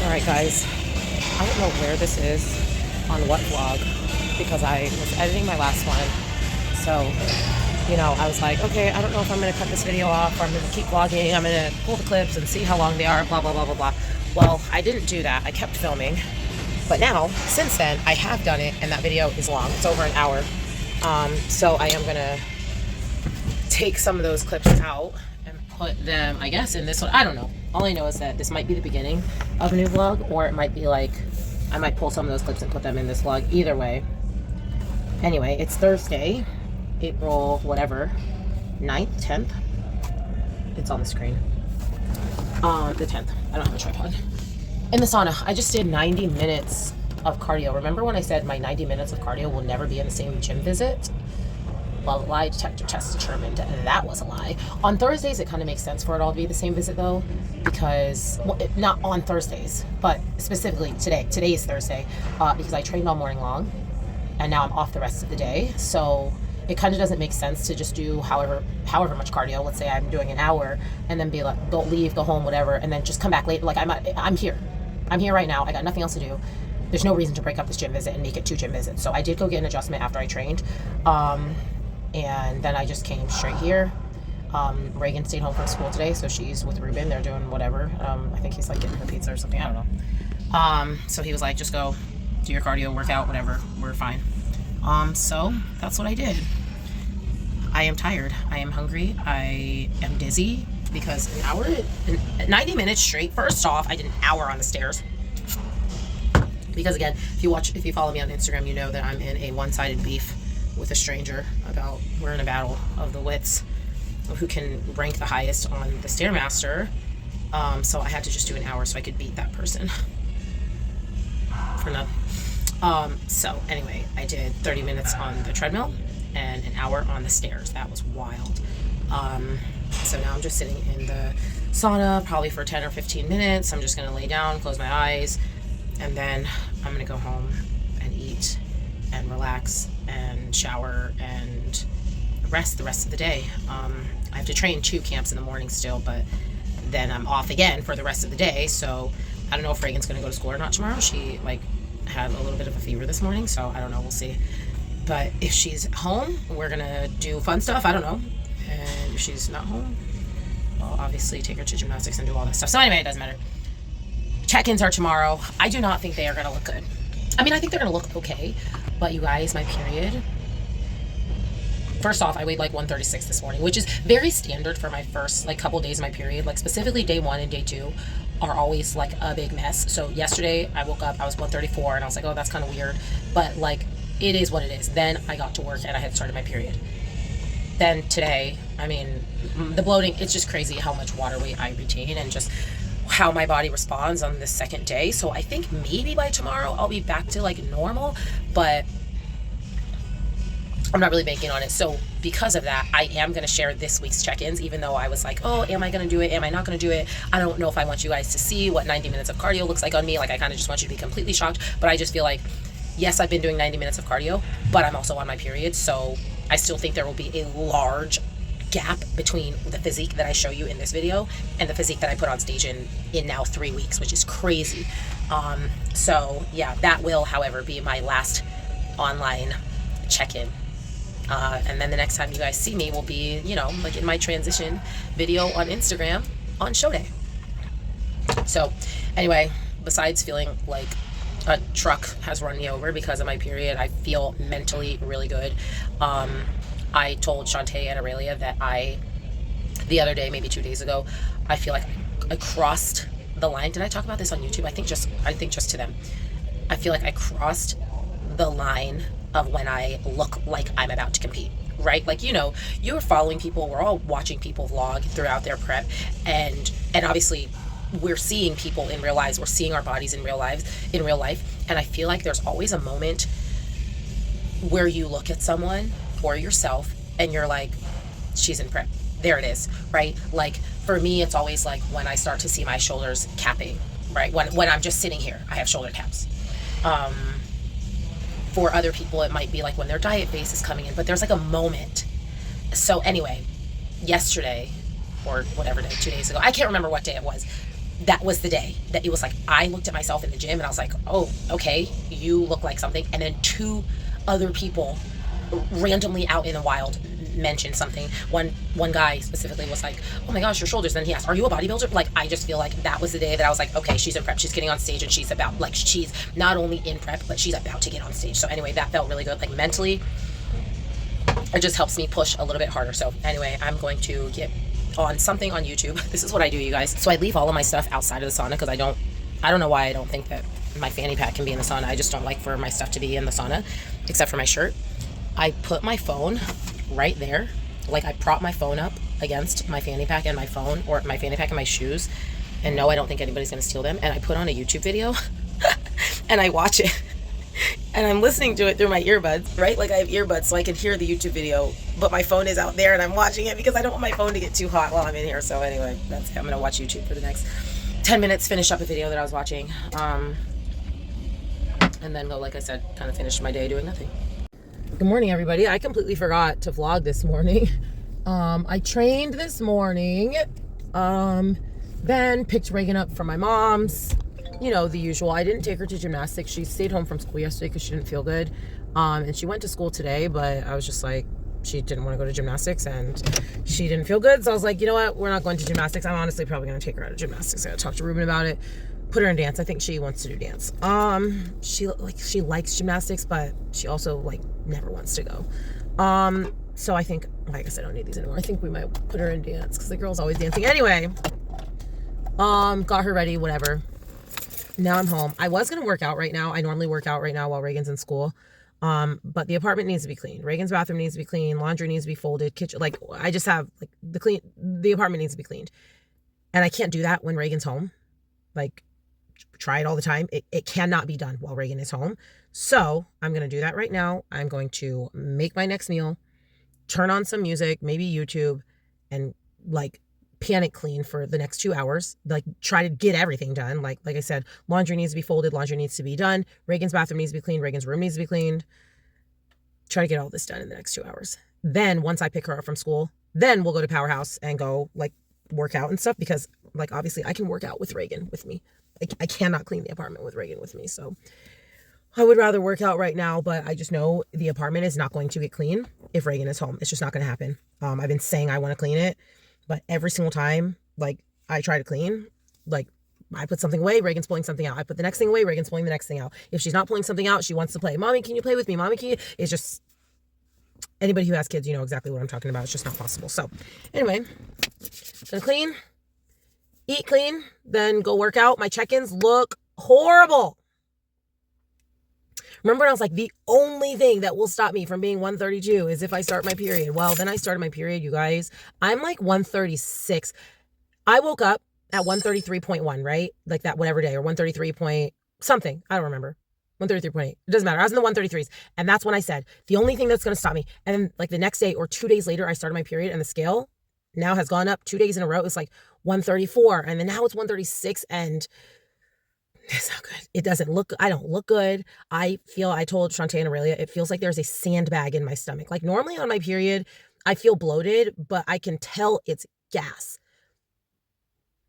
Alright guys, I don't know where this is on what vlog because I was editing my last one. So, I was like, okay, I don't know if I'm going to cut this video off or I'm going to keep vlogging. I'm going to pull the clips and see how long they are, blah, blah, blah, blah, blah. Well, I didn't do that. I kept filming. But now, since then, I have done it and that video is long. It's over an hour. So I am going to take some of those clips out and put them, I guess, in this one. I don't know. All I know is that this might be the beginning of a new vlog, or it might be like, I might pull some of those clips and put them in this vlog. Either way. Anyway, it's Thursday, April, whatever, 9th, 10th. It's on the screen. The 10th. I don't have a tripod. In the sauna, I just did 90 minutes of cardio. Remember when I said my 90 minutes of cardio will never be in the same gym visit? Well, lie detector test determined that was a lie. On Thursdays, it kind of makes sense for it all to be the same visit, though, because, well, not on Thursdays, but specifically today. Today is Thursday, because I trained all morning long, and now I'm off the rest of the day. So it kind of doesn't make sense to just do however much cardio. Let's say I'm doing an hour, and then be like, go leave, go home, whatever, and then just come back later. Like I'm here. I'm here right now. I got nothing else to do. There's no reason to break up this gym visit and make it 2 gym visits. So I did go get an adjustment after I trained. And then I just came straight here. Reagan stayed home from school today, so she's with Ruben. They're doing whatever. I think he's like getting her pizza or something. I don't know. So he was like, just go do your cardio, workout, whatever. We're fine. So that's what I did. I am tired. I am hungry. I am dizzy because 90 minutes straight. First off, I did an hour on the stairs. Because again, if you follow me on Instagram, you know that I'm in a one-sided beef with a stranger about, we're in a battle of the wits of who can rank the highest on the Stairmaster. So I had to just do an hour so I could beat that person for nothing. So anyway, I did 30 minutes on the treadmill and an hour on the stairs. That was wild. So now I'm just sitting in the sauna probably for 10 or 15 minutes. I'm just gonna lay down, close my eyes, and then I'm gonna go home and eat and relax and shower and rest the rest of the day. I have to train 2 camps in the morning still, but then I'm off again for the rest of the day. So I don't know if Reagan's gonna go to school or not tomorrow. She had a little bit of a fever this morning, so I don't know, we'll see. But if she's home, we're gonna do fun stuff. I don't know. And if she's not home, I'll obviously take her to gymnastics and do all that stuff. So anyway, it doesn't matter. Check-ins are tomorrow. I do not think they are gonna look good. I mean, I think they're gonna look okay, but you guys, my period. First off, I weighed like 136 this morning, which is very standard for my first couple days of my period. Like specifically day 1 and day 2 are always like a big mess. So yesterday I woke up, I was 134 and I was like, oh, that's kind of weird. But it is what it is. Then I got to work and I had started my period. Then today, I mean, the bloating, it's just crazy how much water weight I retain and just how my body responds on the second day. So I think maybe by tomorrow I'll be back to normal, but I'm not really banking on it. So because of that, I am going to share this week's check-ins, even though I was like, oh, am I going to do it? Am I not going to do it? I don't know if I want you guys to see what 90 minutes of cardio looks like on me. I kind of just want you to be completely shocked, but I just feel like, yes, I've been doing 90 minutes of cardio, but I'm also on my period. So I still think there will be a large gap between the physique that I show you in this video and the physique that I put on stage in now 3 weeks, which is crazy. So yeah, that will, however, be my last online check-in. And then the next time you guys see me will be, in my transition video on Instagram on show day. So anyway, besides feeling like a truck has run me over because of my period, I feel mentally really good. I told Shantae and Aurelia that the other day, maybe 2 days ago, I feel like I crossed the line. Did I talk about this on YouTube? I think just to them. I feel like I crossed the line of when I look like I'm about to compete, right? You're following people. We're all watching people vlog throughout their prep, and obviously we're seeing people in real lives. We're seeing our bodies in real life. And I feel like there's always a moment where you look at someone or yourself and you're like, she's in prep. There it is, right? For me, it's always when I start to see my shoulders capping, right? When I'm just sitting here, I have shoulder caps. For other people, it might be when their diet phase is coming in, but there's a moment. So anyway, yesterday or whatever day, 2 days ago, I can't remember what day it was, that was the day that it was like, I looked at myself in the gym and I was like, oh, okay, you look like something. And then 2 other people randomly out in the wild mentioned something. One guy specifically was like, oh my gosh, your shoulders. Then he asked, are you a bodybuilder? Like, I just feel like that was the day that I was like, okay, she's in prep. She's getting on stage and she's not only in prep, but she's about to get on stage. So anyway, that felt really good. Like mentally, it just helps me push a little bit harder. So anyway, I'm going to get on something on YouTube. This is what I do, you guys. So I leave all of my stuff outside of the sauna because I don't know why I don't think that my fanny pack can be in the sauna. I just don't like for my stuff to be in the sauna, except for my shirt. I put my phone right there. Like I prop my phone up against my fanny pack and my phone, or my fanny pack and my shoes. And no, I don't think anybody's gonna steal them. And I put on a YouTube video and I watch it. And I'm listening to it through my earbuds, right? Like I have earbuds so I can hear the YouTube video, but my phone is out there and I'm watching it because I don't want my phone to get too hot while I'm in here. So anyway, that's it. I'm gonna watch YouTube for the next 10 minutes, finish up a video that I was watching. And then go, like I said, kind of finish my day doing nothing. Good morning, everybody. I completely forgot to vlog this morning. I trained this morning, then picked Reagan up from my mom's, you know, the usual. I didn't take her to gymnastics. She stayed home from school yesterday because she didn't feel good. And she went to school today, but I was just like, she didn't want to go to gymnastics and she didn't feel good. So I was like, you know what? We're not going to gymnastics. I'm honestly probably going to take her out of gymnastics. I got to talk to Ruben about it. Put her in dance. I think she wants to do dance. She likes gymnastics, but she also like never wants to go. So I think, I guess I don't need these anymore. I think we might put her in dance because the girl's always dancing. Anyway, got her ready, whatever. Now I'm home. I was going to work out right now. I normally work out right now while Reagan's in school. But the apartment needs to be cleaned. Reagan's bathroom needs to be cleaned. Laundry needs to be folded. Kitchen, like I just have like the apartment needs to be cleaned. And I can't do that when Reagan's home. Like, try it all the time. It cannot be done while Reagan is home. So I'm going to do that right now. I'm going to make my next meal, turn on some music, maybe YouTube, and like panic clean for the next 2 hours. Like try to get everything done. Like I said, laundry needs to be folded. Laundry needs to be done. Reagan's bathroom needs to be cleaned. Reagan's room needs to be cleaned. Try to get all this done in the next 2 hours. Then once I pick her up from school, then we'll go to Powerhouse and go like work out and stuff because like obviously I can work out with Reagan with me. I cannot clean the apartment with Reagan with me. So I would rather work out right now, but I just know the apartment is not going to get clean if Reagan is home. It's just not going to happen. I've been saying I want to clean it, but every single time, like I try to clean, like I put something away, Reagan's pulling something out. I put the next thing away, Reagan's pulling the next thing out. If she's not pulling something out, she wants to play. Mommy, can you play with me? Mommy, can you? It's just, anybody who has kids, you know exactly what I'm talking about. It's just not possible. So anyway, gonna clean, eat clean, then go work out. My check-ins look horrible. Remember when I was like, the only thing that will stop me from being 132 is if I start my period. Well, then I started my period, you guys. I'm like 136. I woke up at 133.1, right? Like that whatever day, or 133 point something. I don't remember. 133.8. It doesn't matter. I was in the 133s. And that's when I said, the only thing that's going to stop me. And then like the next day or 2 days later, I started my period and the scale now has gone up 2 days in a row. It's like 134. And then now it's 136 and it's not good. It doesn't look, I don't look good. I told Shantae and Aurelia, it feels like there's a sandbag in my stomach. Like normally on my period, I feel bloated, but I can tell it's gas.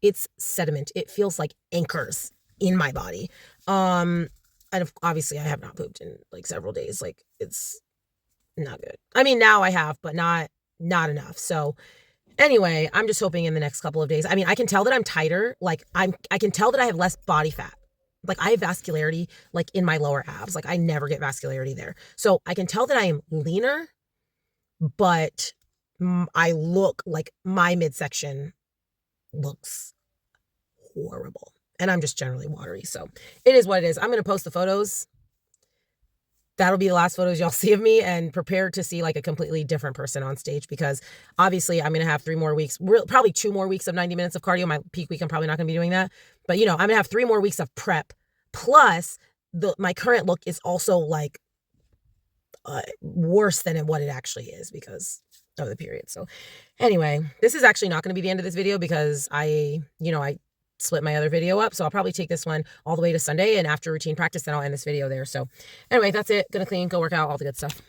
It's sediment. It feels like anchors in my body. And obviously I have not pooped in like several days. Like it's not good. I mean, now I have, but not enough. So anyway, I'm just hoping in the next couple of days. I mean, I can tell that I'm tighter. Like I can tell that I have less body fat. Like I have vascularity like in my lower abs. Like I never get vascularity there. So I can tell that I am leaner, but I look like my midsection looks horrible. And I'm just generally watery. So it is what it is. I'm going to post the photos. That'll be the last photos y'all see of me, and prepare to see like a completely different person on stage, because obviously I'm going to have 3 more weeks, probably 2 more weeks of 90 minutes of cardio. My peak week, I'm probably not going to be doing that. But, you know, I'm going to have 3 more weeks of prep. Plus, my current look is also like worse than what it actually is because of the period. So anyway, this is actually not going to be the end of this video because I split my other video up. So I'll probably take this one all the way to Sunday, and after routine practice, then I'll end this video there. So anyway, that's it. Gonna clean, go work out, all the good stuff.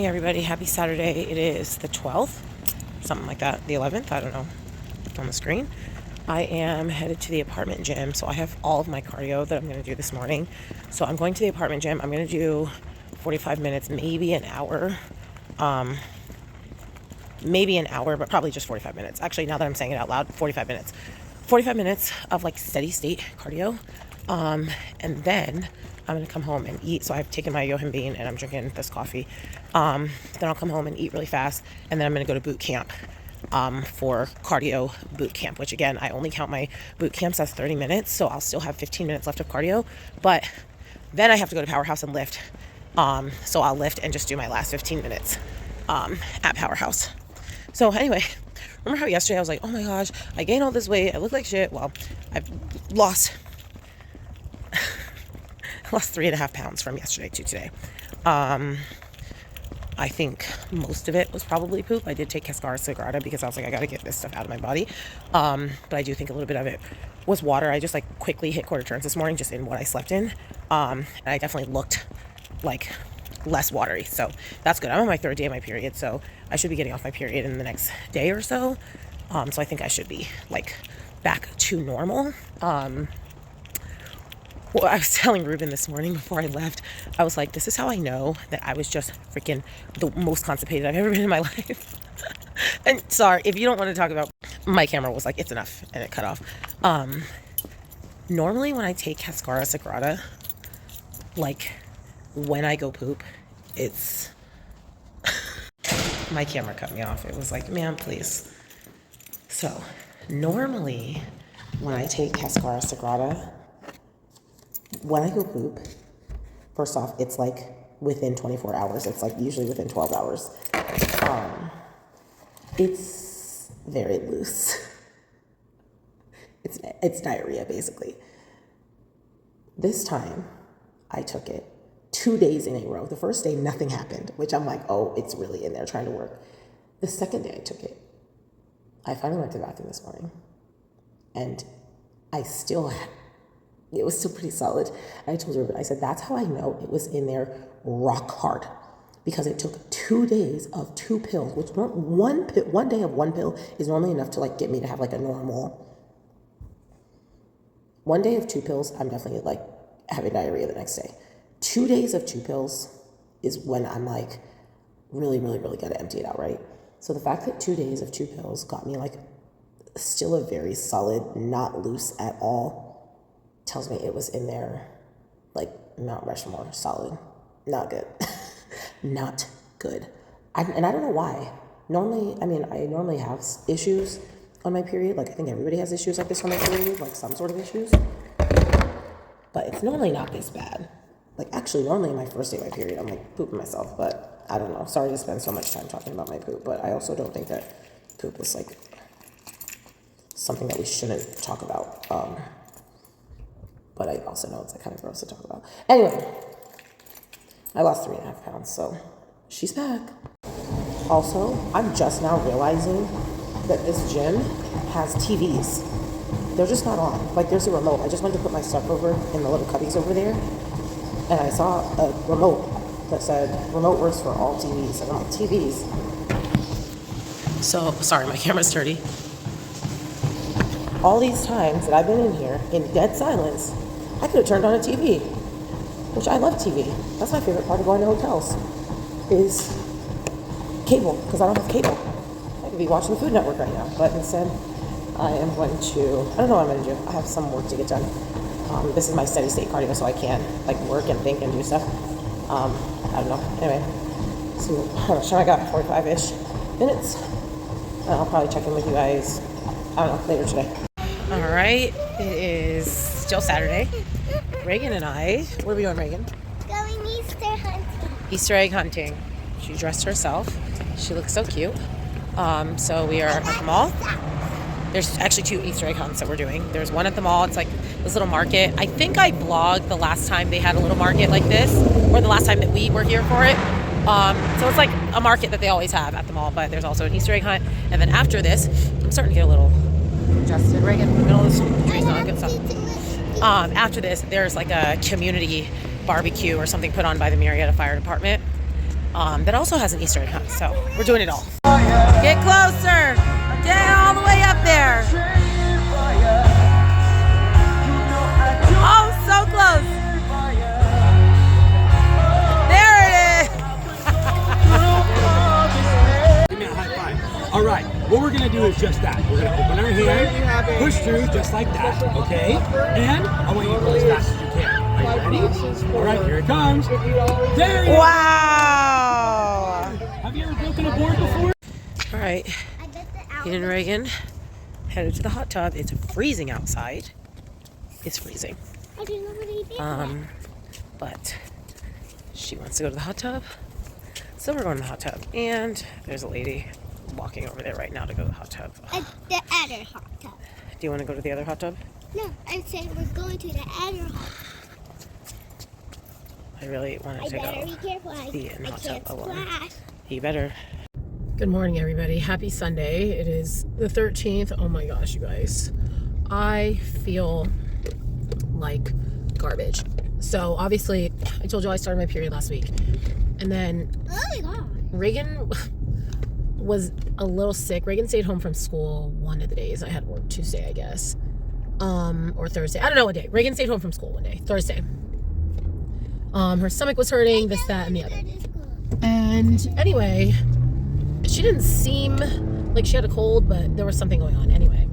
everybody, happy Saturday. It is the 12th, something like that, the 11th, I don't know, on the screen. I am headed to the apartment gym, so I have all of my cardio that I'm going to do this morning. So I'm going to the apartment gym. I'm going to do 45 minutes, maybe an hour. Maybe an hour, but probably just 45 minutes. Actually, now that I'm saying it out loud, 45 minutes. 45 minutes of like steady state cardio. And then I'm going to come home and eat. So I've taken my Yohin Bean and I'm drinking this coffee. Then I'll come home and eat really fast. And then I'm going to go to boot camp for cardio boot camp, which again, I only count my boot camps as 30 minutes. So I'll still have 15 minutes left of cardio. But then I have to go to Powerhouse and lift. So I'll lift and just do my last 15 minutes at Powerhouse. So anyway, remember how yesterday I was like, oh my gosh, I gained all this weight. I look like shit. Well, I've lost 3.5 pounds from yesterday to today. I think most of it was probably poop. I did take Cascara Sagrada because I was like, I got to get this stuff out of my body. But I do think a little bit of it was water. I just like quickly hit quarter turns this morning just in what I slept in. And I definitely looked like less watery. So that's good. I'm on my 3rd day of my period. So I should be getting off my period in the next day or so. So I think I should be like back to normal. Well, I was telling Ruben this morning before I left, I was like, this is how I know that I was just freaking the most constipated I've ever been in my life. And sorry, if you don't want to talk about, my camera was like, it's enough, and it cut off. Normally when I take Cascara Sagrada, like when I go poop, it's, my camera cut me off. It was like, ma'am, please. So normally when I take Cascara Sagrada, when I go poop, first off, it's like within 24 hours. It's like usually within 12 hours. It's very loose. It's diarrhea, basically. This time, I took it 2 days in a row. The first day, nothing happened, which I'm like, oh, it's really in there trying to work. The second day I took it, I finally went to the bathroom this morning, and it was still pretty solid. I told Ruben, I said, that's how I know it was in there rock hard. Because it took 2 days of 2 pills, which one day of 1 pill is normally enough to like get me to have like a normal. 1 day of 2 pills, I'm definitely like having diarrhea the next day. 2 days of 2 pills is when I'm like really, really, really got to empty it out, right? So the fact that 2 days of 2 pills got me like still a very solid, not loose at all, tells me it was in there like Mount Rushmore, solid. Not good. Not good. And I don't know why. Normally, I normally have issues on my period. Like I think everybody has issues like this on their period, like some sort of issues. But it's normally not this bad. Like actually normally my first day of my period, I'm like pooping myself, but I don't know. Sorry to spend so much time talking about my poop, but I also don't think that poop is like something that we shouldn't talk about. But I also know it's like kind of gross to talk about. Anyway, I lost 3.5 pounds, so she's back. Also, I'm just now realizing that this gym has TVs. They're just not on. Like there's a remote. I just went to put my stuff over in the little cubbies over there, and I saw a remote that said, remote works for all TVs. And I'm like, TVs. So, sorry, my camera's dirty. All these times that I've been in here in dead silence, I could have turned on a TV, which I love TV. That's my favorite part of going to hotels, is cable, because I don't have cable. I could be watching the Food Network right now, but instead I am going to, I don't know what I'm going to do. I have some work to get done. This is my steady state cardio, so I can like work and think and do stuff. I don't know. Anyway, so how much time I got? 45-ish minutes. And I'll probably check in with you guys, I don't know, later today. All right, it is still Saturday. Reagan and I, what are we doing, Reagan? Going Easter hunting. Easter egg hunting. She dressed herself. She looks so cute. So we are at the mall. There's actually 2 Easter egg hunts that we're doing. There's one at the mall. It's like this little market. I think I vlogged the last time they had a little market like this, or the last time that we were here for it. So it's like a market that they always have at the mall, but there's also an Easter egg hunt. And then after this, I'm starting to get a little congested. Reagan, in the middle of the tree's not good stuff. After this, there's like a community barbecue or something put on by the Marietta Fire Department. that also has an Easter egg hunt. So we're doing it all. Get closer. Get all the way up there. Oh, so close. There it is. Give me a high five. All right, what we're gonna do is just that. We're gonna open our hand, push through just like that, okay? And I want you to go as fast as you can. Are you ready? All right, here it comes. There you go. Wow. Have you ever broken a board before? All right, Ian and Reagan headed to the hot tub. It's freezing outside. It's freezing. I didn't know what he did. But she wants to go to the hot tub. So we're going to the hot tub. And there's a lady walking over there right now to go to the hot tub. The other hot tub. Do you want to go to the other hot tub? No, I said we're going to the other hot tub. I really wanted I to better go be careful. be in the hot tub can't alone. splash. You better. Good morning, everybody. Happy Sunday. It is the 13th. Oh my gosh, you guys. I feel like garbage. So obviously, I told you I started my period last week. And then Oh my god. Reagan was a little sick. Reagan stayed home from school one of the days. I had work Tuesday, I guess. Or Thursday. I don't know what day. Reagan stayed home from school one day. Thursday. Her stomach was hurting, this, that, and the other. And anyway, she didn't seem like she had a cold, but there was something going on. Anyway,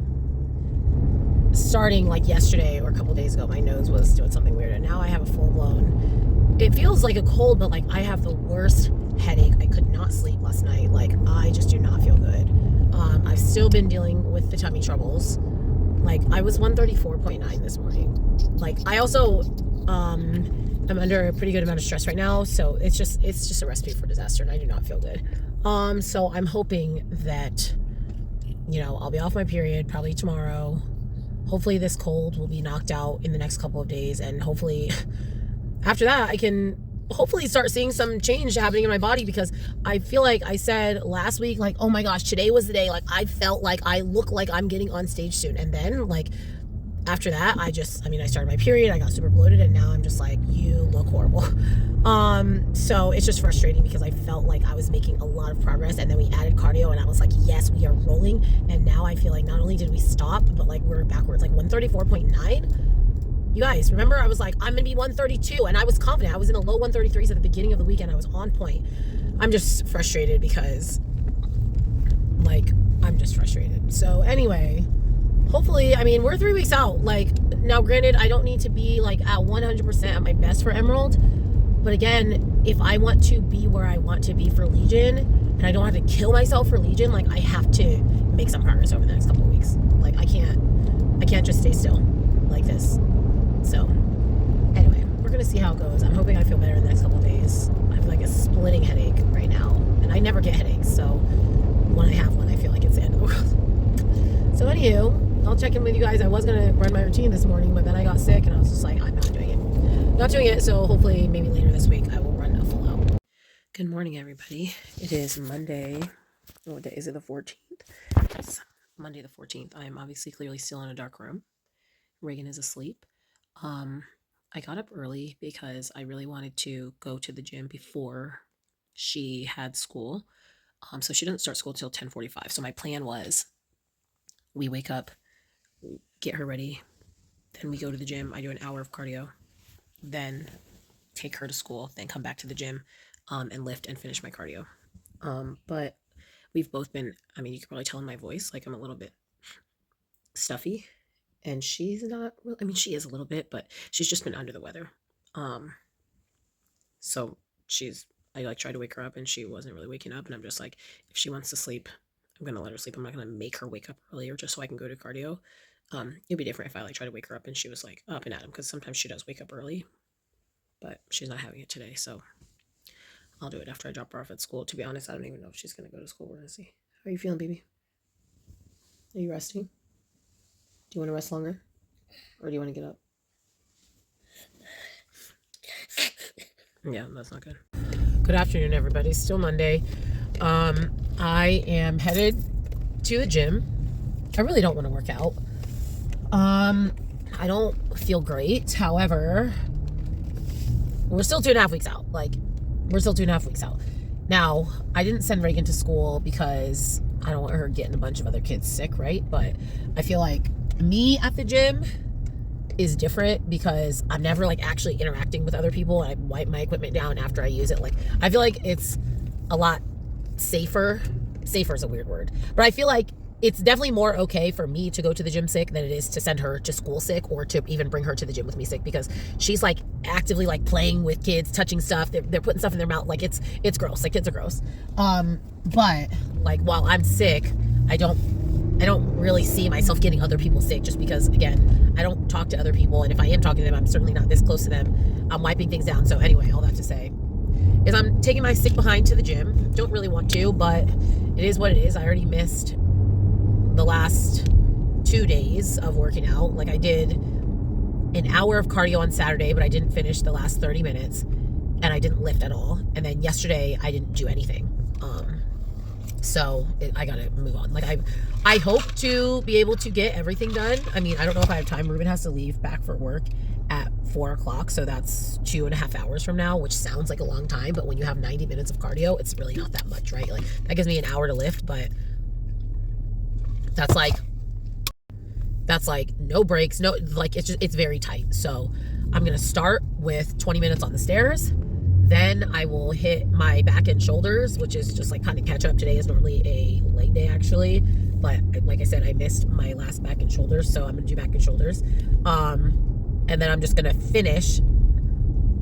starting like yesterday or a couple days ago, my nose was doing something weird, and now I have a full-blown, it feels like a cold, but like I have the worst headache. I could not sleep last night. Like I just do not feel good. I've still been dealing with the tummy troubles. Like I was 134.9 this morning. Like I also I'm under a pretty good amount of stress right now, so it's just a recipe for disaster, and I do not feel good. So I'm hoping that, you know, I'll be off my period probably tomorrow. Hopefully this cold will be knocked out in the next couple of days, and hopefully after that I can hopefully start seeing some change happening in my body, because I feel like I said last week, like, oh my gosh, today was the day, like I felt like I look like I'm getting on stage soon, and then like after that, I started my period, I got super bloated, and now I'm just like, you look horrible. So it's just frustrating because I felt like I was making a lot of progress, and then we added cardio, and I was like, yes, we are rolling. And now I feel like not only did we stop, but like we're backwards, like 134.9. You guys, remember I was like, I'm gonna be 132, and I was confident. I was in the low 133s at the beginning of the weekend. I was on point. I'm just frustrated because, like, I'm just frustrated. So anyway, hopefully, I mean, we're 3 weeks out. Like, now granted, I don't need to be like at 100% at my best for Emerald. But again, if I want to be where I want to be for Legion, and I don't have to kill myself for Legion, like I have to make some progress over the next couple of weeks. Like I can't just stay still like this. So anyway, we're gonna see how it goes. I'm hoping I feel better in the next couple of days. I have like a splitting headache right now, and I never get headaches, so when I have one, I feel like it's the end of the world. So anywho, I'll check in with you guys. I was gonna run my routine this morning, but then I got sick, and I was just like, I'm not doing it. Not doing it, so hopefully maybe later this week I will run a full out. Good morning, everybody. It is Monday. What day is it? The 14th? It's Monday the 14th. I am obviously clearly still in a dark room. Reagan is asleep. I got up early because I really wanted to go to the gym before she had school. So she didn't start school till 10:45. So my plan was we wake up, get her ready, then we go to the gym. I do an hour of cardio, then take her to school, then come back to the gym and lift and finish my cardio. But we've both been, I mean, you can probably tell in my voice, like I'm a little bit stuffy, and she's not, I mean, she is a little bit, but she's just been under the weather. So I like tried to wake her up, and she wasn't really waking up, and I'm just like, if she wants to sleep, I'm going to let her sleep. I'm not going to make her wake up earlier just so I can go to cardio. It'd be different if I like try to wake her up and she was like up and at him, because sometimes she does wake up early, but she's not having it today, so I'll do it after I drop her off at school. To be honest, I don't even know if she's going to go to school. We're going to see. How are you feeling, baby? Are you resting? Do you want to rest longer? Or do you want to get up? Yeah, that's not good. Good afternoon, everybody. Still Monday. I am headed to the gym. I really don't want to work out. I don't feel great. However, we're still 2.5 weeks out. Like, we're still 2.5 weeks out. Now, I didn't send Reagan to school because I don't want her getting a bunch of other kids sick, right? But I feel like me at the gym is different because I'm never like actually interacting with other people. I wipe my equipment down after I use it. Like, I feel like it's a lot safer. Safer is a weird word, but I feel like it's definitely more okay for me to go to the gym sick than it is to send her to school sick or to even bring her to the gym with me sick, because she's like actively like playing with kids, touching stuff. They're putting stuff in their mouth. Like it's gross. Like kids are gross. But like while I'm sick, I don't really see myself getting other people sick, just because, again, I don't talk to other people. And if I am talking to them, I'm certainly not this close to them. I'm wiping things down. So anyway, all that to say is I'm taking my sick behind to the gym. Don't really want to, but it is what it is. I already missed the last 2 days of working out. Like, I did an hour of cardio on Saturday, but I didn't finish the last 30 minutes, and I didn't lift at all. And then yesterday I didn't do anything. I gotta move on. Like, I hope to be able to get everything done. I mean, I don't know if I have time. Ruben has to leave back for work at 4 o'clock, so that's 2.5 hours from now, which sounds like a long time, but when you have 90 minutes of cardio, it's really not that much, right? Like, that gives me an hour to lift, but that's like no breaks, no, like, it's very tight. So I'm gonna start with 20 minutes on the stairs. Then I will hit my back and shoulders, which is just like kind of catch up. Today is normally a leg day, actually, but like I said, I missed my last back and shoulders, so I'm gonna do back and shoulders. And then I'm just gonna finish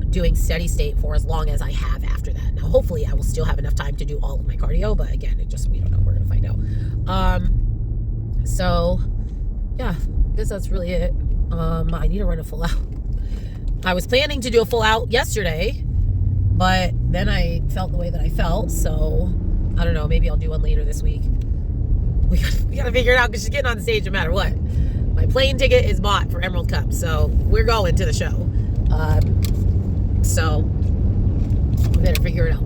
doing steady state for as long as I have after that. Now, hopefully I will still have enough time to do all of my cardio, but again, we don't know. We're gonna find out. So yeah, I guess that's really it. I need to run a full out. I was planning to do a full out yesterday, but then I felt the way that I felt, so I don't know, maybe I'll do one later this week. We gotta figure it out, because she's getting on the stage no matter what. My plane ticket is bought for Emerald Cup, so we're going to the show. So we better figure it out.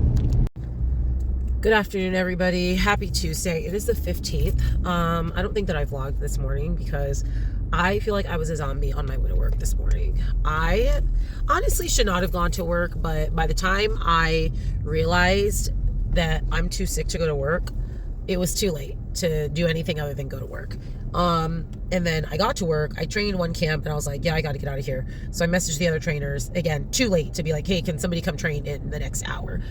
Good afternoon, everybody. Happy Tuesday. It is the 15th. I don't think that I vlogged this morning because I feel like I was a zombie on my way to work this morning. I honestly should not have gone to work, but by the time I realized that I'm too sick to go to work, it was too late to do anything other than go to work. And then I got to work, I trained one camp, and I was like, yeah, I got to get out of here. So I messaged the other trainers, again, too late to be like, hey, can somebody come train in the next hour?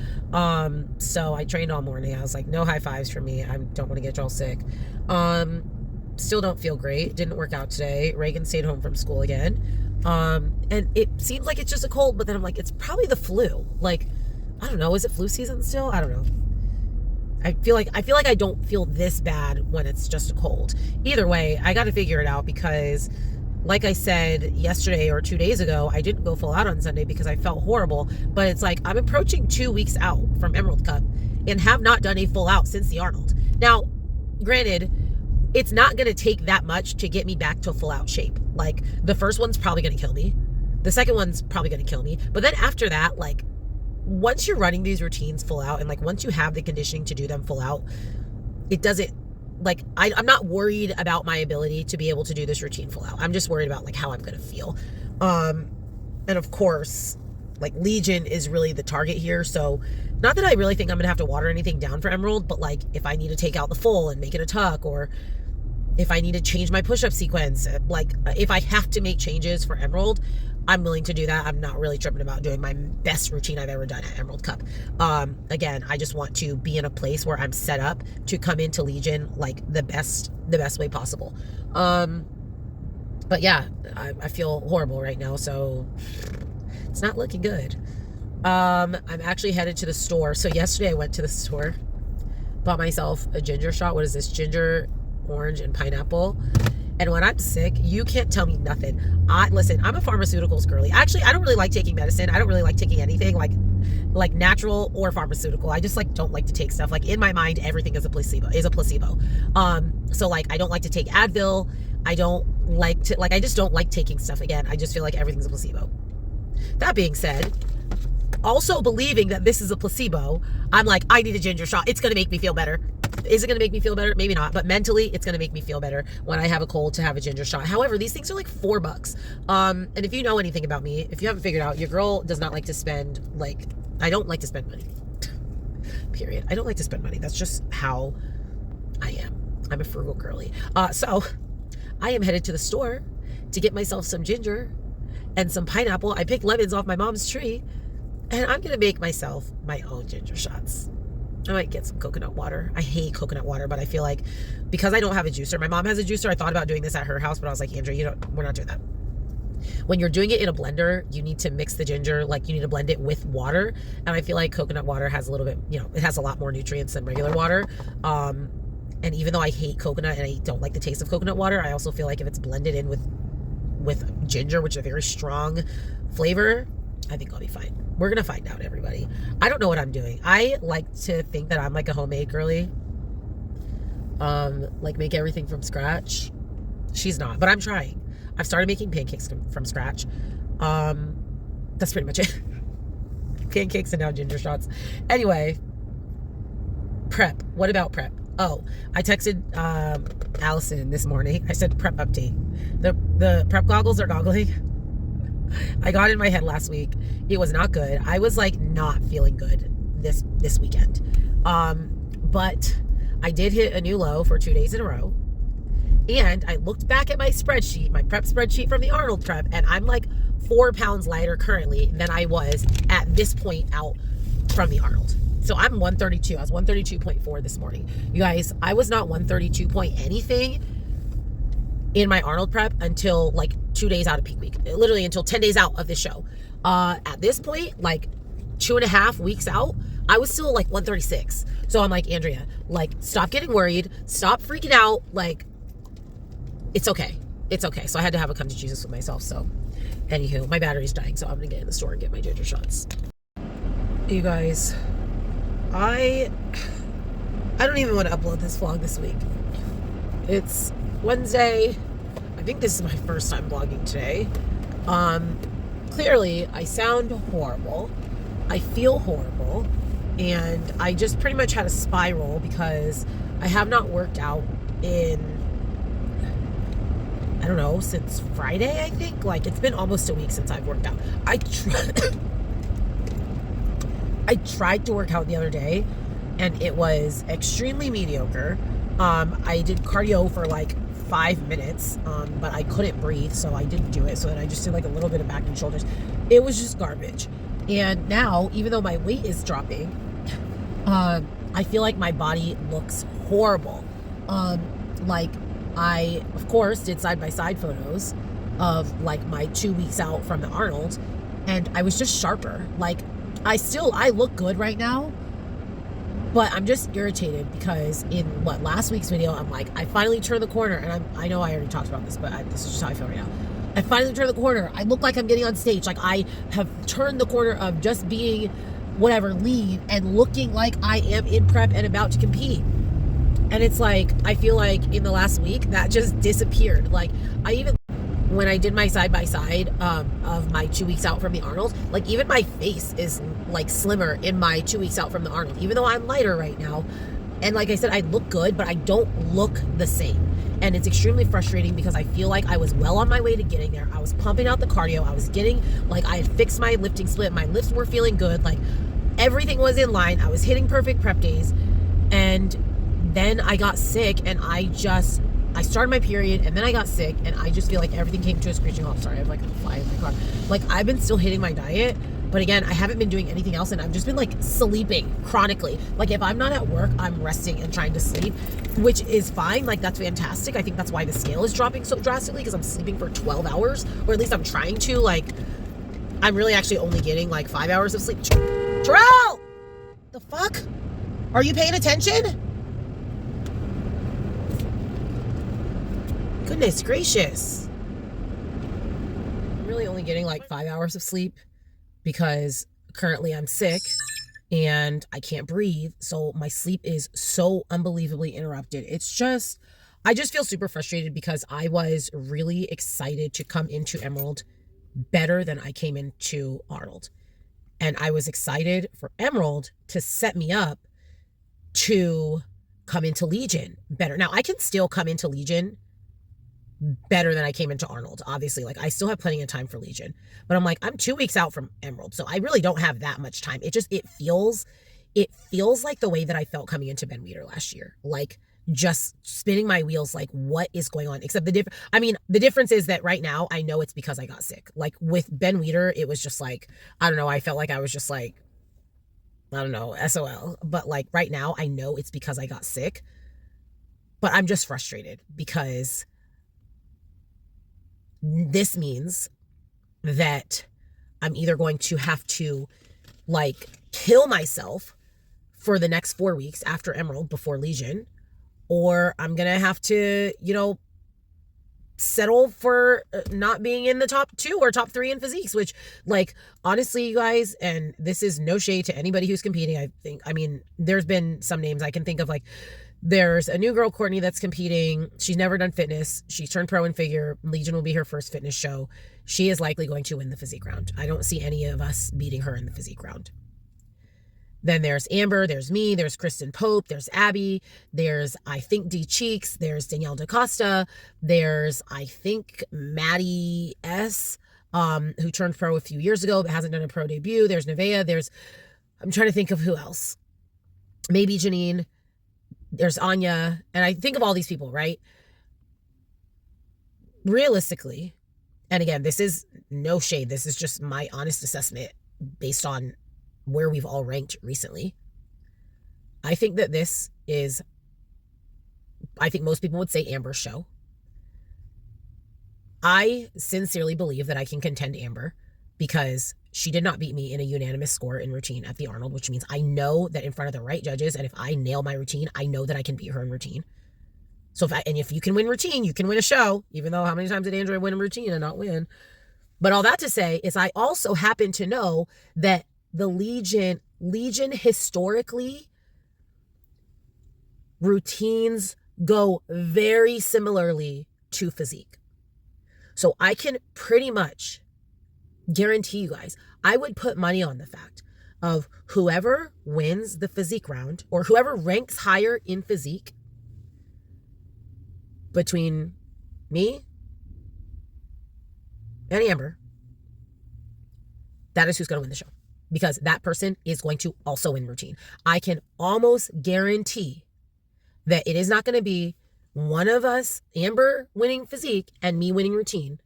So I trained all morning. I was like, no high fives for me. I don't want to get y'all sick. Still don't feel great. Didn't work out today. Reagan stayed home from school again. And it seems like it's just a cold, but then I'm like, it's probably the flu. Like, I don't know. Is it flu season still? I don't know. I feel like I don't feel this bad when it's just a cold. Either way, I got to figure it out, because like I said yesterday or 2 days ago, I didn't go full out on Sunday because I felt horrible. But it's like, I'm approaching 2 weeks out from Emerald Cup and have not done a full out since the Arnold. Now, granted, it's not going to take that much to get me back to full out shape. Like, the first one's probably going to kill me. The second one's probably going to kill me. But then after that, like, once you're running these routines full out, and like once you have the conditioning to do them full out, it doesn't, like, I'm not worried about my ability to be able to do this routine full out. I'm just worried about like how I'm going to feel. And of course, like, Legion is really the target here. So not that I really think I'm going to have to water anything down for Emerald, but like, if I need to take out the full and make it a tuck, or if I need to change my push-up sequence, like if I have to make changes for Emerald, I'm willing to do that. I'm not really tripping about doing my best routine I've ever done at Emerald Cup. Again, I just want to be in a place where I'm set up to come into Legion like the best way possible. But yeah, I feel horrible right now, so it's not looking good. I'm actually headed to the store. So yesterday I went to the store, bought myself a ginger shot. What is this? Ginger, orange, and pineapple. And when I'm sick, you can't tell me nothing. Listen, I'm a pharmaceuticals girly. Actually, I don't really like taking medicine. I don't really like taking anything like natural or pharmaceutical. I just like don't like to take stuff. Like, in my mind, everything is a placebo. So like, I don't like to take Advil. I just don't like taking stuff. Again, I just feel like everything's a placebo. That being said, also believing that this is a placebo, I'm like, I need a ginger shot. It's going to make me feel better. Is it going to make me feel better? Maybe not, but mentally it's going to make me feel better when I have a cold to have a ginger shot. However, these things are like $4. And if you know anything about me, if you haven't figured out, your girl does not like to spend, like, I don't like to spend money. period. I don't like to spend money. That's just how I am. I'm a frugal girly. So I am headed to the store to get myself some ginger and some pineapple. I picked lemons off my mom's tree, and I'm going to make myself my own ginger shots. I might get some coconut water. I hate coconut water, but I feel like because I don't have a juicer, my mom has a juicer. I thought about doing this at her house, but I was like, Andrea, we're not doing that. When you're doing it in a blender, you need to mix the ginger, like you need to blend it with water. And I feel like coconut water has a little bit, it has a lot more nutrients than regular water. And even though I hate coconut and I don't like the taste of coconut water, I also feel like if it's blended in with ginger, which is a very strong flavor, I think I'll be fine. We're going to find out, everybody. I don't know what I'm doing. I like to think that I'm like a homemade girly. Like make everything from scratch. She's not, but I'm trying. I've started making pancakes from scratch. That's pretty much it. Pancakes and now ginger shots. Anyway, prep. What about prep? Oh, I texted Allison this morning. I said prep update. The prep goggles are goggling. I got in my head last week. It was not good. I was like not feeling good this weekend. But I did hit a new low for 2 days in a row. And I looked back at my spreadsheet, my prep spreadsheet from the Arnold prep, and I'm like 4 pounds lighter currently than I was at this point out from the Arnold. So I'm 132. I was 132.4 this morning. You guys, I was not 132 point anything in my Arnold prep until like 2 days out of peak week. Literally until 10 days out of this show. At this point, like 2.5 weeks out, I was still like 136. So I'm like, Andrea, like, stop getting worried. Stop freaking out. Like, it's okay. It's okay. So I had to have a come to Jesus with myself. So anywho, my battery's dying. So I'm going to get in the store and get my ginger shots. You guys, I don't even want to upload this vlog this week. It's Wednesday. I think this is my first time vlogging today. Clearly I sound horrible. I feel horrible. And I just pretty much had a spiral because I have not worked out in, I don't know, since Friday, I think. Like, it's been almost a week since I've worked out. I tried to work out the other day, and it was extremely mediocre. I did cardio for like 5 minutes, but I couldn't breathe, so I didn't do it. So then I just did like a little bit of back and shoulders. It was just garbage. And now, even though my weight is dropping, I feel like my body looks horrible. Like, I, of course, did side-by-side photos of, like, my 2 weeks out from the Arnold, and I was just sharper. Like, I look good right now, but I'm just irritated because in, last week's video, I'm like, I finally turned the corner, and I know I already talked about this, but this is just how I feel right now. I finally turned the corner. I look like I'm getting on stage. Like, I have turned the corner of just being, whatever, lean, and looking like I am in prep and about to compete. And it's like, I feel like in the last week, that just disappeared. Like, when I did my side-by-side of my 2 weeks out from the Arnold, like, even my face is, like, slimmer in my 2 weeks out from the Arnold, even though I'm lighter right now. And like I said, I look good, but I don't look the same. And it's extremely frustrating because I feel like I was well on my way to getting there. I was pumping out the cardio. I was getting, like, I had fixed my lifting split. My lifts were feeling good. Like, everything was in line. I was hitting perfect prep days. And then I got sick, and I started my period, and then I got sick, and I just feel like everything came to a screeching halt. Sorry, I have like a fly in my car. Like, I've been still hitting my diet, but again, I haven't been doing anything else, and I've just been like sleeping chronically. Like, if I'm not at work, I'm resting and trying to sleep, which is fine. Like, that's fantastic. I think that's why the scale is dropping so drastically, because I'm sleeping for 12 hours, or at least I'm trying to. Like, I'm really actually only getting like 5 hours of sleep. Terrell! The fuck? Are you paying attention? Goodness gracious. I'm really only getting like 5 hours of sleep because currently I'm sick and I can't breathe. So my sleep is so unbelievably interrupted. I just feel super frustrated because I was really excited to come into Emerald better than I came into Arnold. And I was excited for Emerald to set me up to come into Legion better. Now, I can still come into Legion better than I came into Arnold. Obviously, like, I still have plenty of time for Legion, but I'm like, I'm 2 weeks out from Emerald, so I really don't have that much time. It feels it feels like the way that I felt coming into Ben Weider last year. Like, just spinning my wheels, like, what is going on? Except the difference is that right now I know it's because I got sick. Like, with Ben Weider, it was just like, I don't know, I felt like I was just like, I don't know, SOL. But like right now I know it's because I got sick. But I'm just frustrated because this means that I'm either going to have to like kill myself for the next 4 weeks after Emerald before Legion, or I'm going to have to, settle for not being in the top 2 or top 3 in physiques, which, like, honestly, you guys, and this is no shade to anybody who's competing. There's been some names I can think of, like, there's a new girl, Courtney, that's competing. She's never done fitness. She's turned pro in figure. Legion will be her first fitness show. She is likely going to win the physique round. I don't see any of us beating her in the physique round. Then there's Amber, there's me, there's Kristen Pope, there's Abby, there's, I think, D Cheeks, there's Danielle DaCosta, there's, I think, Maddie S., who turned pro a few years ago but hasn't done a pro debut. There's Nevaeh, I'm trying to think of who else. Maybe Janine, there's Anya, and I think of all these people, right? Realistically, and again, this is no shade, this is just my honest assessment based on where we've all ranked recently. I think that I think most people would say Amber's show. I sincerely believe that I can contend Amber because she did not beat me in a unanimous score in routine at the Arnold, which means I know that in front of the right judges, and if I nail my routine, I know that I can beat her in routine. So if you can win routine, you can win a show, even though how many times did Andrea win in routine and not win? But all that to say is I also happen to know that the Legion historically, routines go very similarly to physique. So I can pretty much guarantee you guys, I would put money on the fact of whoever wins the physique round or whoever ranks higher in physique between me and Amber, that is who's going to win the show. Because that person is going to also win routine. I can almost guarantee that it is not going to be one of us, Amber, winning physique and me winning routine,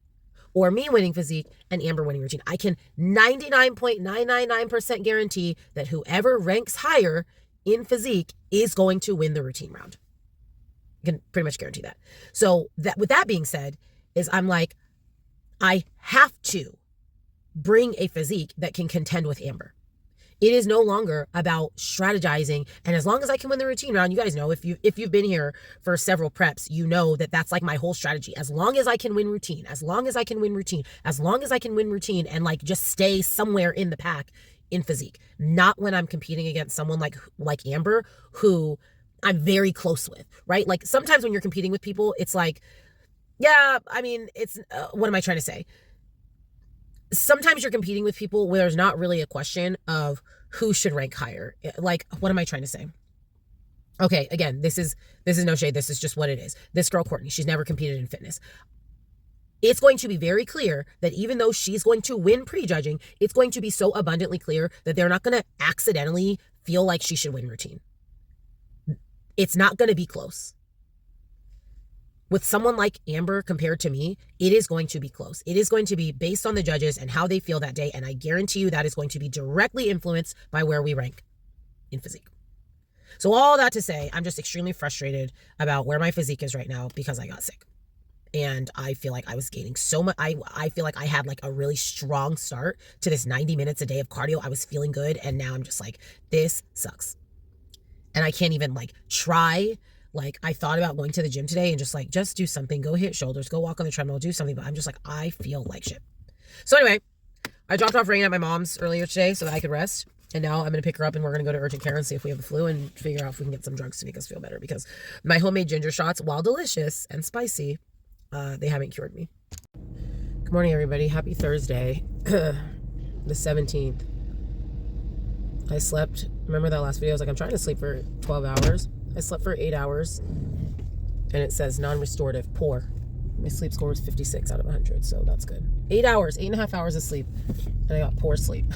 or me winning physique and Amber winning routine. I can 99.999% guarantee that whoever ranks higher in physique is going to win the routine round. I can pretty much guarantee that. So with that being said, I'm like, I have to bring a physique that can contend with Amber. It is no longer about strategizing. And as long as I can win the routine round, you guys know, if you've been here for several preps, you know that that's like my whole strategy. As long as I can win routine, as long as I can win routine, as long as I can win routine and like just stay somewhere in the pack in physique. Not when I'm competing against someone like Amber, who I'm very close with, right? Like sometimes when you're competing with people, it's like, yeah, I mean, it's, what am I trying to say? Sometimes you're competing with people where there's not really a question of who should rank higher. Like, what am I trying to say? Okay, again, this is no shade. This is just what it is. This girl, Courtney, she's never competed in fitness. It's going to be very clear that even though she's going to win prejudging, it's going to be so abundantly clear that they're not going to accidentally feel like she should win routine. It's not going to be close. With someone like Amber compared to me, it is going to be close. It is going to be based on the judges and how they feel that day. And I guarantee you that is going to be directly influenced by where we rank in physique. So all that to say, I'm just extremely frustrated about where my physique is right now because I got sick. And I feel like I was gaining so much. I feel like I had like a really strong start to this 90 minutes a day of cardio. I was feeling good. And now I'm just like, this sucks. And I can't even like try. Like, I thought about going to the gym today and just do something, go hit shoulders, go walk on the treadmill, do something, but I'm just like, I feel like shit. So anyway, I dropped off Rain at my mom's earlier today so that I could rest. And now I'm going to pick her up and we're going to go to urgent care and see if we have the flu and figure out if we can get some drugs to make us feel better, because my homemade ginger shots, while delicious and spicy, they haven't cured me. Good morning, everybody. Happy Thursday, the 17th. I slept, remember that last video? I was like, I'm trying to sleep for 12 hours. I slept for 8 hours, and it says non-restorative, poor. My sleep score was 56 out of 100, so that's good. 8 hours, 8.5 hours of sleep, and I got poor sleep.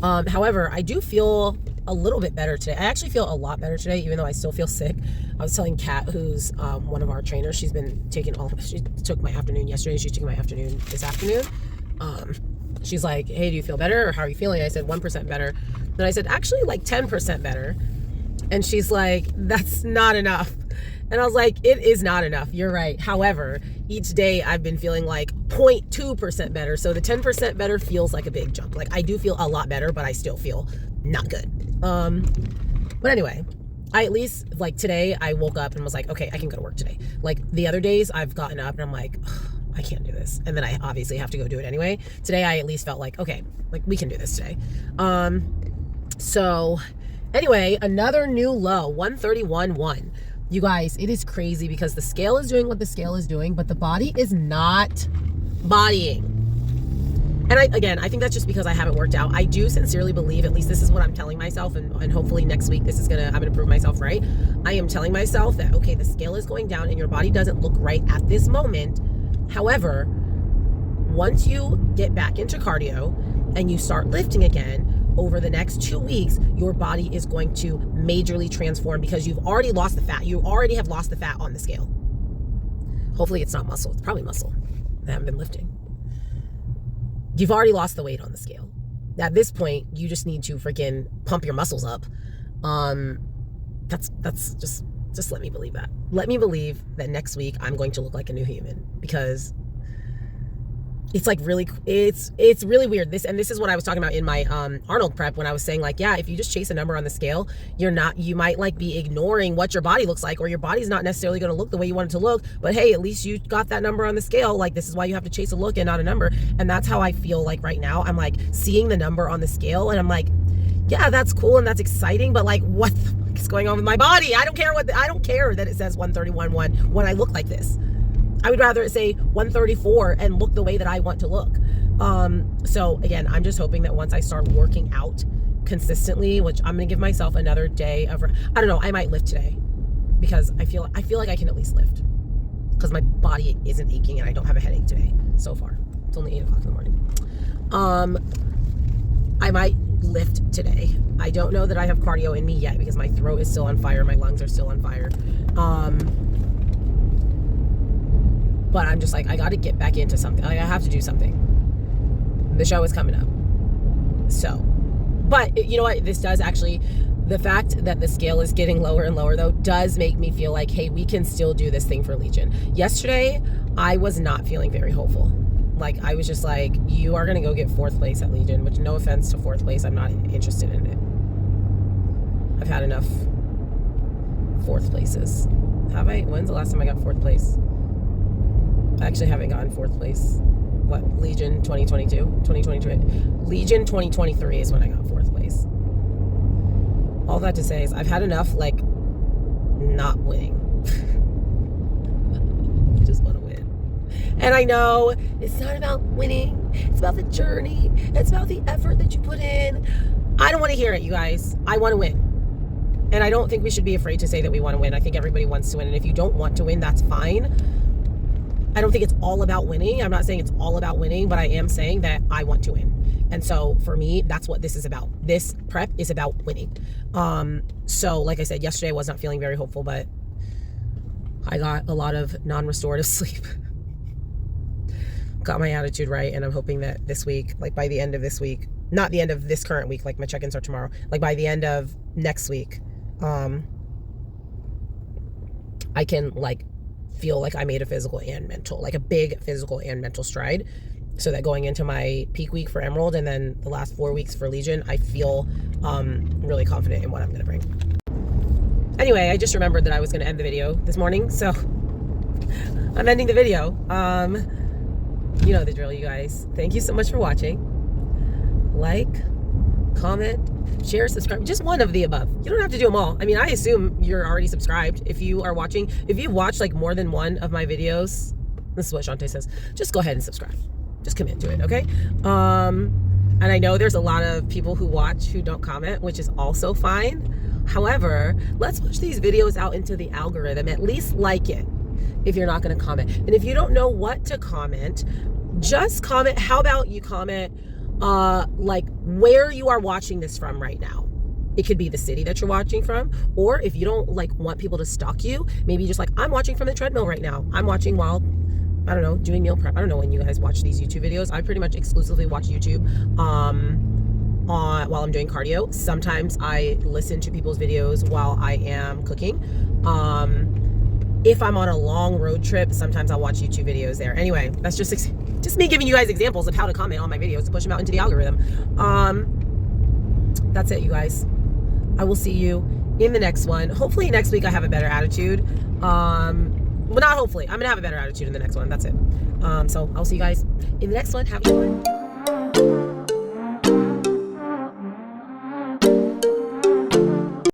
However, I do feel a little bit better today. I actually feel a lot better today, even though I still feel sick. I was telling Kat, who's one of our trainers, she took my afternoon yesterday, she's taking my afternoon this afternoon. She's like, hey, do you feel better, or how are you feeling? I said 1% better. Then I said, actually like 10% better. And she's like, that's not enough. And I was like, it is not enough. You're right. However, each day I've been feeling like 0.2% better. So the 10% better feels like a big jump. Like I do feel a lot better, but I still feel not good. But anyway, I at least, like today I woke up and was like, okay, I can go to work today. Like the other days I've gotten up and I'm like, I can't do this. And then I obviously have to go do it anyway. Today I at least felt like, okay, like we can do this today. So anyway, another new low, 131.1. You guys, it is crazy because the scale is doing what the scale is doing, but the body is not bodying. And I think that's just because I haven't worked out. I do sincerely believe, at least this is what I'm telling myself, and hopefully next week I'm gonna prove myself right. I am telling myself that, okay, the scale is going down and your body doesn't look right at this moment. However, once you get back into cardio and you start lifting again, over the next 2 weeks, your body is going to majorly transform because you've already lost the fat. You already have lost the fat on the scale. Hopefully it's not muscle. It's probably muscle. I haven't been lifting. You've already lost the weight on the scale. At this point, you just need to freaking pump your muscles up. That's just let me believe that. Let me believe that next week I'm going to look like a new human, because it's like really, it's really weird. This is what I was talking about in my Arnold prep, when I was saying like, yeah, if you just chase a number on the scale, you might like be ignoring what your body looks like, or your body's not necessarily going to look the way you want it to look, but hey, at least you got that number on the scale. Like, this is why you have to chase a look and not a number. And that's how I feel like right now. I'm like seeing the number on the scale and I'm like, yeah, that's cool and that's exciting, but like, what the fuck is going on with my body? I don't care that it says 131.1 when I look like this. I would rather it say 134 and look the way that I want to look. So again, I'm just hoping that once I start working out consistently, which I'm gonna give myself another day of, I don't know, I might lift today because I feel like I can at least lift because my body isn't aching and I don't have a headache today so far. It's only 8 o'clock in the morning. I might lift today. I don't know that I have cardio in me yet because my throat is still on fire. My lungs are still on fire. But I'm just like, I got to get back into something. Like, I have to do something. The show is coming up. So, but you know what? This does actually, the fact that the scale is getting lower and lower though, does make me feel like, hey, we can still do this thing for Legion. Yesterday, I was not feeling very hopeful. Like, I was just like, you are going to go get 4th place at Legion, which, no offense to 4th place, I'm not interested in it. I've had enough 4th places. Have I? When's the last time I got 4th place? I actually haven't gotten 4th place. What? Legion 2022? 2023? Legion 2023 is when I got 4th place. All that to say is I've had enough, like, not winning. I just want to win. And I know it's not about winning. It's about the journey. It's about the effort that you put in. I don't want to hear it, you guys. I want to win. And I don't think we should be afraid to say that we want to win. I think everybody wants to win. And if you don't want to win, that's fine. I don't think it's all about winning. I'm not saying it's all about winning, but I am saying that I want to win. And so for me, that's what this is about. This prep is about winning. So like I said, yesterday I was not feeling very hopeful, but I got a lot of non-restorative sleep. Got my attitude right, and I'm hoping that this week, like by the end of this week, not the end of this current week, like my check-ins are tomorrow, like by the end of next week, I can like feel like I made a physical and mental, like a big physical and mental stride, so that going into my peak week for Emerald and then the last 4 weeks for Legion, I feel really confident in what I'm going to bring. Anyway, I just remembered that I was going to end the video this morning, so I'm ending the video. You know the drill, you guys. Thank you so much for watching. Like, comment, share, subscribe, just one of the above. You don't have to do them all. I mean, I assume you're already subscribed. If you are watching, if you've watched like more than one of my videos, this is what Shantae says, just go ahead and subscribe. Just commit to it, okay? And I know there's a lot of people who watch who don't comment, which is also fine. However, let's push these videos out into the algorithm. At least like it if you're not going to comment. And if you don't know what to comment, just comment. How about you comment like where you are watching this from right now? It could be the city that you're watching from, or if you don't like want people to stalk you, maybe just like, I'm watching from the treadmill right now. I'm watching while, I don't know, doing meal prep. I don't know when you guys watch these YouTube videos. I pretty much exclusively watch YouTube while I'm doing cardio. Sometimes I listen to people's videos while I am cooking. If I'm on a long road trip, sometimes I'll watch YouTube videos there. Anyway, that's just me giving you guys examples of how to comment on my videos to push them out into the algorithm. That's it, you guys. I will see you in the next one. Hopefully next week I have a better attitude. Well, not hopefully. I'm going to have a better attitude in the next one. That's it. So I'll see you guys in the next one. Have a good one.